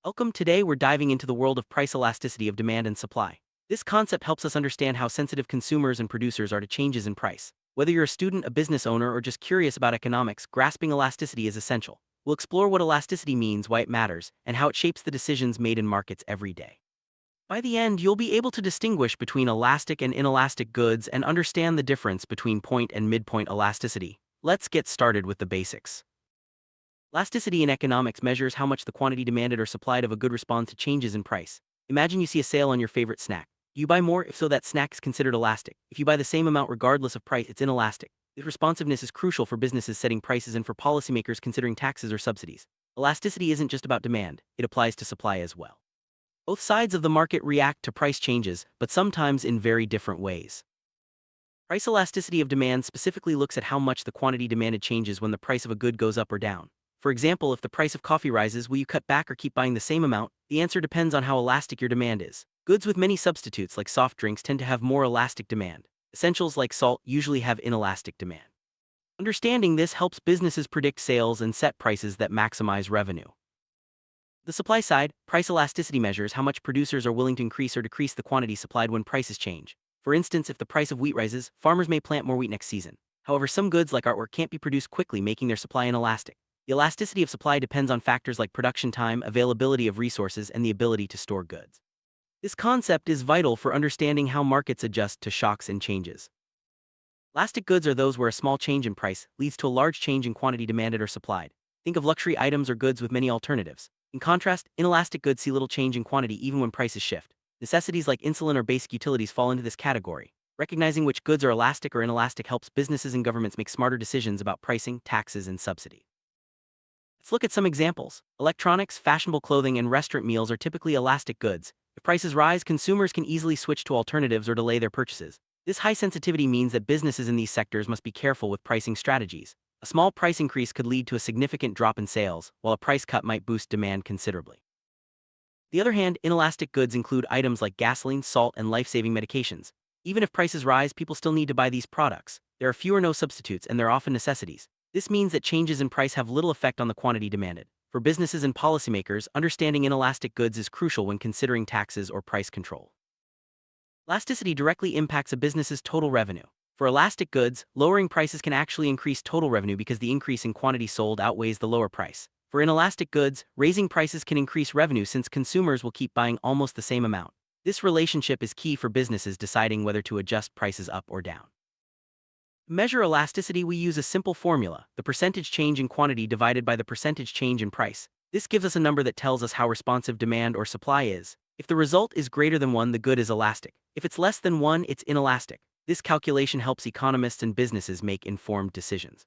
Welcome. Today we're diving into the world of price elasticity of demand and supply. This concept helps us understand how sensitive consumers and producers are to changes in price. Whether you're a student, a business owner, or just curious about economics, grasping elasticity is essential. We'll explore what elasticity means, why it matters, and how it shapes the decisions made in markets every day. By the end, you'll be able to distinguish between elastic and inelastic goods and understand the difference between point and midpoint elasticity. Let's get started with the basics. Elasticity in economics measures how much the quantity demanded or supplied of a good responds to changes in price. Imagine you see a sale on your favorite snack. Do you buy more? If so, that snack is considered elastic. If you buy the same amount regardless of price, it's inelastic. This responsiveness is crucial for businesses setting prices and for policymakers considering taxes or subsidies. Elasticity isn't just about demand, it applies to supply as well. Both sides of the market react to price changes, but sometimes in very different ways. Price elasticity of demand specifically looks at how much the quantity demanded changes when the price of a good goes up or down. For example, if the price of coffee rises, will you cut back or keep buying the same amount? The answer depends on how elastic your demand is. Goods with many substitutes like soft drinks tend to have more elastic demand. Essentials like salt usually have inelastic demand. Understanding this helps businesses predict sales and set prices that maximize revenue. The supply side, price elasticity measures how much producers are willing to increase or decrease the quantity supplied when prices change. For instance, if the price of wheat rises, farmers may plant more wheat next season. However, some goods like artwork can't be produced quickly, making their supply inelastic. The elasticity of supply depends on factors like production time, availability of resources, and the ability to store goods. This concept is vital for understanding how markets adjust to shocks and changes. Elastic goods are those where a small change in price leads to a large change in quantity demanded or supplied. Think of luxury items or goods with many alternatives. In contrast, inelastic goods see little change in quantity even when prices shift. Necessities like insulin or basic utilities fall into this category. Recognizing which goods are elastic or inelastic helps businesses and governments make smarter decisions about pricing, taxes, and subsidy. Let's look at some examples. Electronics, fashionable clothing, and restaurant meals are typically elastic goods. If prices rise, consumers can easily switch to alternatives or delay their purchases. This high sensitivity means that businesses in these sectors must be careful with pricing strategies. A small price increase could lead to a significant drop in sales, while a price cut might boost demand considerably. On the other hand, inelastic goods include items like gasoline, salt, and life-saving medications. Even if prices rise, people still need to buy these products. There are few or no substitutes, and they're often necessities. This means that changes in price have little effect on the quantity demanded. For businesses and policymakers, understanding inelastic goods is crucial when considering taxes or price control. Elasticity directly impacts a business's total revenue. For elastic goods, lowering prices can actually increase total revenue because the increase in quantity sold outweighs the lower price. For inelastic goods, raising prices can increase revenue since consumers will keep buying almost the same amount. This relationship is key for businesses deciding whether to adjust prices up or down. To measure elasticity, we use a simple formula, the percentage change in quantity divided by the percentage change in price. This gives us a number that tells us how responsive demand or supply is. If the result is greater than 1, the good is elastic. If it's less than 1, it's inelastic. This calculation helps economists and businesses make informed decisions.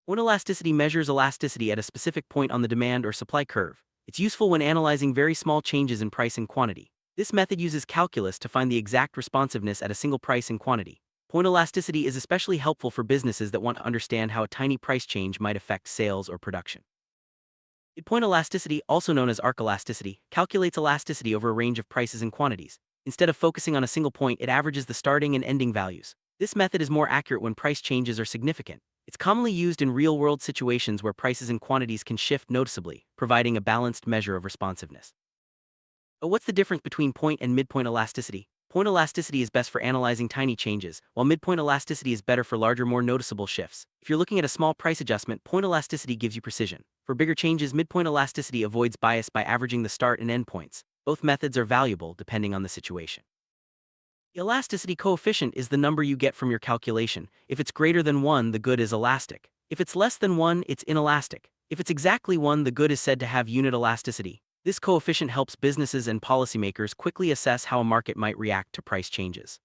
When elasticity measures elasticity at a specific point on the demand or supply curve, it's useful when analyzing very small changes in price and quantity. This method uses calculus to find the exact responsiveness at a single price and quantity. Point elasticity is especially helpful for businesses that want to understand how a tiny price change might affect sales or production. Midpoint elasticity, also known as arc elasticity, calculates elasticity over a range of prices and quantities. Instead of focusing on a single point, it averages the starting and ending values. This method is more accurate when price changes are significant. It's commonly used in real-world situations where prices and quantities can shift noticeably, providing a balanced measure of responsiveness. But what's the difference between point and midpoint elasticity? Point elasticity is best for analyzing tiny changes, while midpoint elasticity is better for larger, more noticeable shifts. If you're looking at a small price adjustment, point elasticity gives you precision. For bigger changes, midpoint elasticity avoids bias by averaging the start and end points. Both methods are valuable depending on the situation. The elasticity coefficient is the number you get from your calculation. If it's greater than 1, the good is elastic. If it's less than 1, it's inelastic. If it's exactly 1, the good is said to have unit elasticity. This coefficient helps businesses and policymakers quickly assess how a market might react to price changes.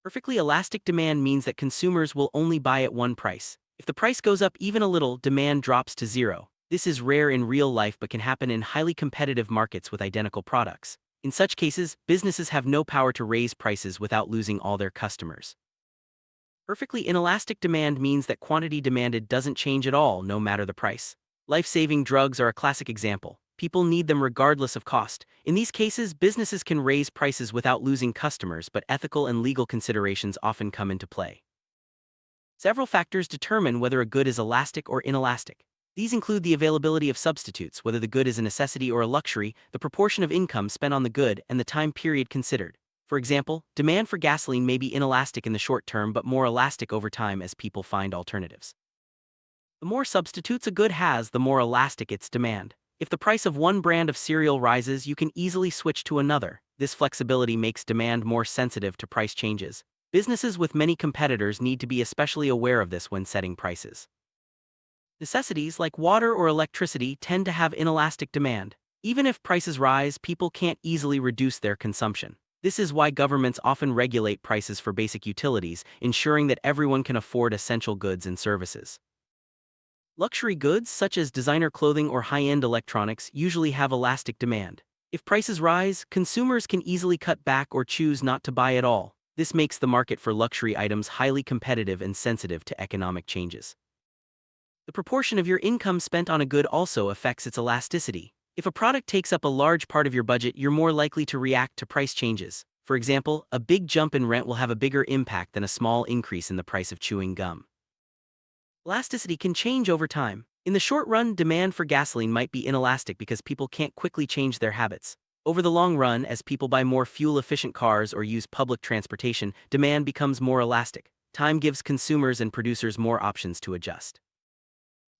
Perfectly elastic demand means that consumers will only buy at one price. If the price goes up even a little, demand drops to zero. This is rare in real life but can happen in highly competitive markets with identical products. In such cases, businesses have no power to raise prices without losing all their customers. Perfectly inelastic demand means that quantity demanded doesn't change at all, no matter the price. Life-saving drugs are a classic example. People need them regardless of cost. In these cases, businesses can raise prices without losing customers, but ethical and legal considerations often come into play. Several factors determine whether a good is elastic or inelastic. These include the availability of substitutes, whether the good is a necessity or a luxury, the proportion of income spent on the good, and the time period considered. For example, demand for gasoline may be inelastic in the short term but more elastic over time as people find alternatives. The more substitutes a good has, the more elastic its demand. If the price of one brand of cereal rises, you can easily switch to another. This flexibility makes demand more sensitive to price changes. Businesses with many competitors need to be especially aware of this when setting prices. Necessities like water or electricity tend to have inelastic demand. Even if prices rise, people can't easily reduce their consumption. This is why governments often regulate prices for basic utilities, ensuring that everyone can afford essential goods and services. Luxury goods, such as designer clothing or high-end electronics, usually have elastic demand. If prices rise, consumers can easily cut back or choose not to buy at all. This makes the market for luxury items highly competitive and sensitive to economic changes. The proportion of your income spent on a good also affects its elasticity. If a product takes up a large part of your budget, you're more likely to react to price changes. For example, a big jump in rent will have a bigger impact than a small increase in the price of chewing gum. Elasticity can change over time. In the short run, demand for gasoline might be inelastic because people can't quickly change their habits. Over the long run, as people buy more fuel-efficient cars or use public transportation, demand becomes more elastic. Time gives consumers and producers more options to adjust.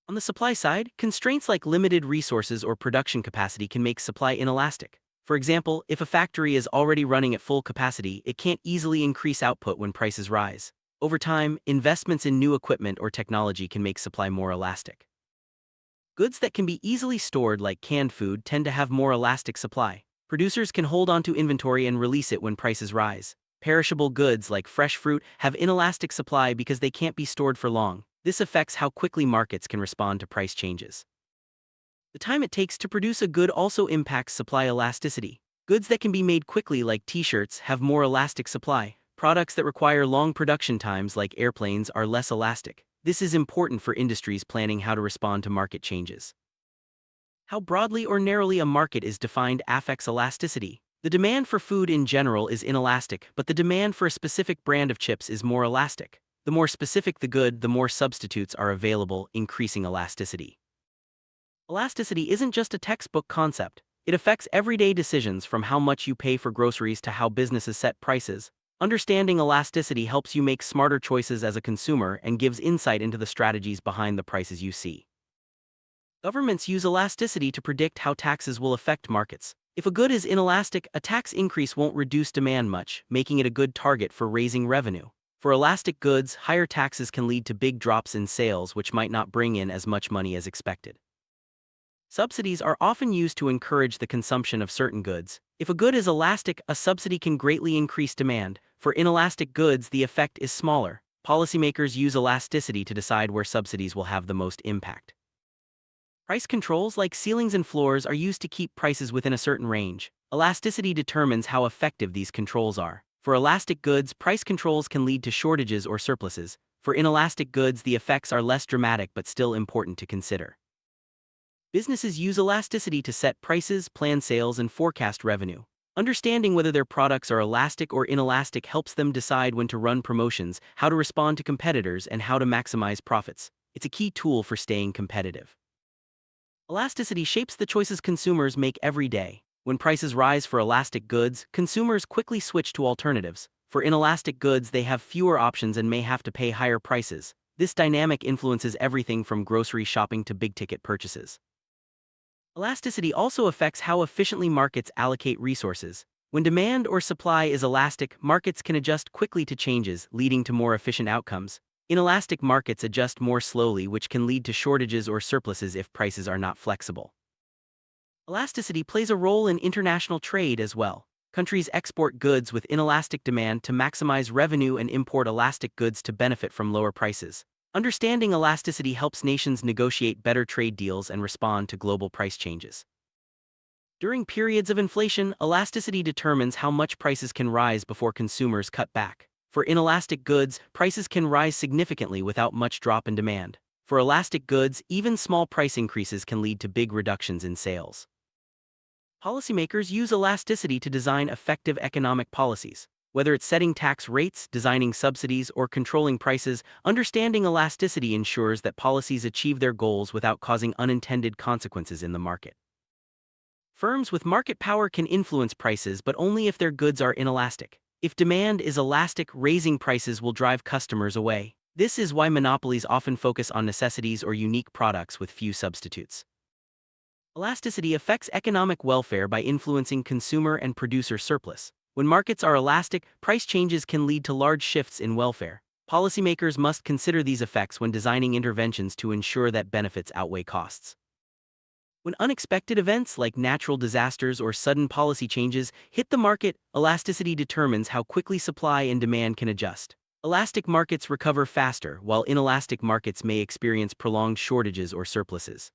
On the supply side, constraints like limited resources or production capacity can make supply inelastic. For example, if a factory is already running at full capacity, it can't easily increase output when prices rise. Over time, investments in new equipment or technology can make supply more elastic. Goods that can be easily stored, like canned food, tend to have more elastic supply. Producers can hold onto inventory and release it when prices rise. Perishable goods, like fresh fruit, have inelastic supply because they can't be stored for long. This affects how quickly markets can respond to price changes. The time it takes to produce a good also impacts supply elasticity. Goods that can be made quickly, like t-shirts, have more elastic supply. Products that require long production times, like airplanes, are less elastic. This is important for industries planning how to respond to market changes. How broadly or narrowly a market is defined affects elasticity. The demand for food in general is inelastic, but the demand for a specific brand of chips is more elastic. The more specific the good, the more substitutes are available, increasing elasticity. Elasticity isn't just a textbook concept. It affects everyday decisions, from how much you pay for groceries to how businesses set prices. Understanding elasticity helps you make smarter choices as a consumer and gives insight into the strategies behind the prices you see. Governments use elasticity to predict how taxes will affect markets. If a good is inelastic, a tax increase won't reduce demand much, making it a good target for raising revenue. For elastic goods, higher taxes can lead to big drops in sales, which might not bring in as much money as expected. Subsidies are often used to encourage the consumption of certain goods. If a good is elastic, a subsidy can greatly increase demand. For inelastic goods, the effect is smaller. Policymakers use elasticity to decide where subsidies will have the most impact. Price controls, like ceilings and floors, are used to keep prices within a certain range. Elasticity determines how effective these controls are. For elastic goods, price controls can lead to shortages or surpluses. For inelastic goods, the effects are less dramatic but still important to consider. Businesses use elasticity to set prices, plan sales, and forecast revenue. Understanding whether their products are elastic or inelastic helps them decide when to run promotions, how to respond to competitors, and how to maximize profits. It's a key tool for staying competitive. Elasticity shapes the choices consumers make every day. When prices rise for elastic goods, consumers quickly switch to alternatives. For inelastic goods, they have fewer options and may have to pay higher prices. This dynamic influences everything from grocery shopping to big-ticket purchases. Elasticity also affects how efficiently markets allocate resources. When demand or supply is elastic, markets can adjust quickly to changes, leading to more efficient outcomes. Inelastic markets adjust more slowly, which can lead to shortages or surpluses if prices are not flexible. Elasticity plays a role in international trade as well. Countries export goods with inelastic demand to maximize revenue and import elastic goods to benefit from lower prices. Understanding elasticity helps nations negotiate better trade deals and respond to global price changes. During periods of inflation, elasticity determines how much prices can rise before consumers cut back. For inelastic goods, prices can rise significantly without much drop in demand. For elastic goods, even small price increases can lead to big reductions in sales. Policymakers use elasticity to design effective economic policies. Whether it's setting tax rates, designing subsidies, or controlling prices, understanding elasticity ensures that policies achieve their goals without causing unintended consequences in the market. Firms with market power can influence prices, but only if their goods are inelastic. If demand is elastic, raising prices will drive customers away. This is why monopolies often focus on necessities or unique products with few substitutes. Elasticity affects economic welfare by influencing consumer and producer surplus. When markets are elastic, price changes can lead to large shifts in welfare. Policymakers must consider these effects when designing interventions to ensure that benefits outweigh costs. When unexpected events like natural disasters or sudden policy changes hit the market, elasticity determines how quickly supply and demand can adjust. Elastic markets recover faster, while inelastic markets may experience prolonged shortages or surpluses.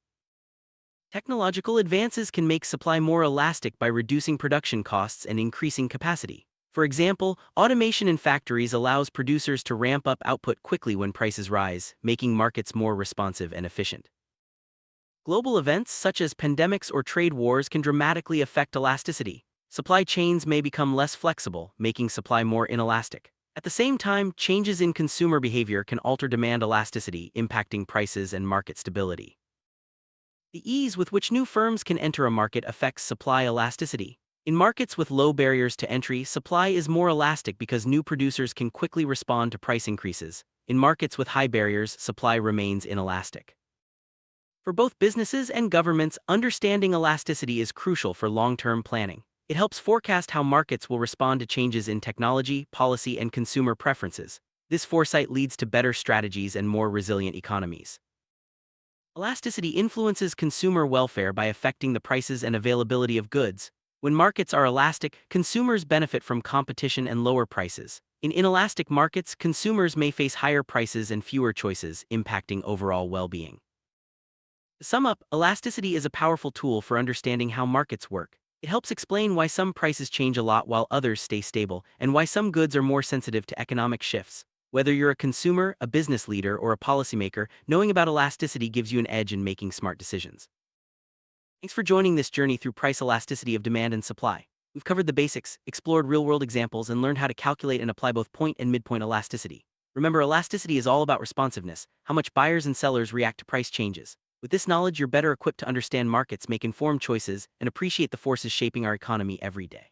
Technological advances can make supply more elastic by reducing production costs and increasing capacity. For example, automation in factories allows producers to ramp up output quickly when prices rise, making markets more responsive and efficient. Global events such as pandemics or trade wars can dramatically affect elasticity. Supply chains may become less flexible, making supply more inelastic. At the same time, changes in consumer behavior can alter demand elasticity, impacting prices and market stability. The ease with which new firms can enter a market affects supply elasticity. In markets with low barriers to entry, supply is more elastic because new producers can quickly respond to price increases. In markets with high barriers, supply remains inelastic. For both businesses and governments, understanding elasticity is crucial for long-term planning. It helps forecast how markets will respond to changes in technology, policy, and consumer preferences. This foresight leads to better strategies and more resilient economies. Elasticity influences consumer welfare by affecting the prices and availability of goods. When markets are elastic, consumers benefit from competition and lower prices. In inelastic markets, consumers may face higher prices and fewer choices, impacting overall well-being. To sum up, elasticity is a powerful tool for understanding how markets work. It helps explain why some prices change a lot while others stay stable, and why some goods are more sensitive to economic shifts. Whether you're a consumer, a business leader, or a policymaker, knowing about elasticity gives you an edge in making smart decisions. Thanks for joining this journey through price elasticity of demand and supply. We've covered the basics, explored real-world examples, and learned how to calculate and apply both point and midpoint elasticity. Remember, elasticity is all about responsiveness, how much buyers and sellers react to price changes. With this knowledge, you're better equipped to understand markets, make informed choices, and appreciate the forces shaping our economy every day.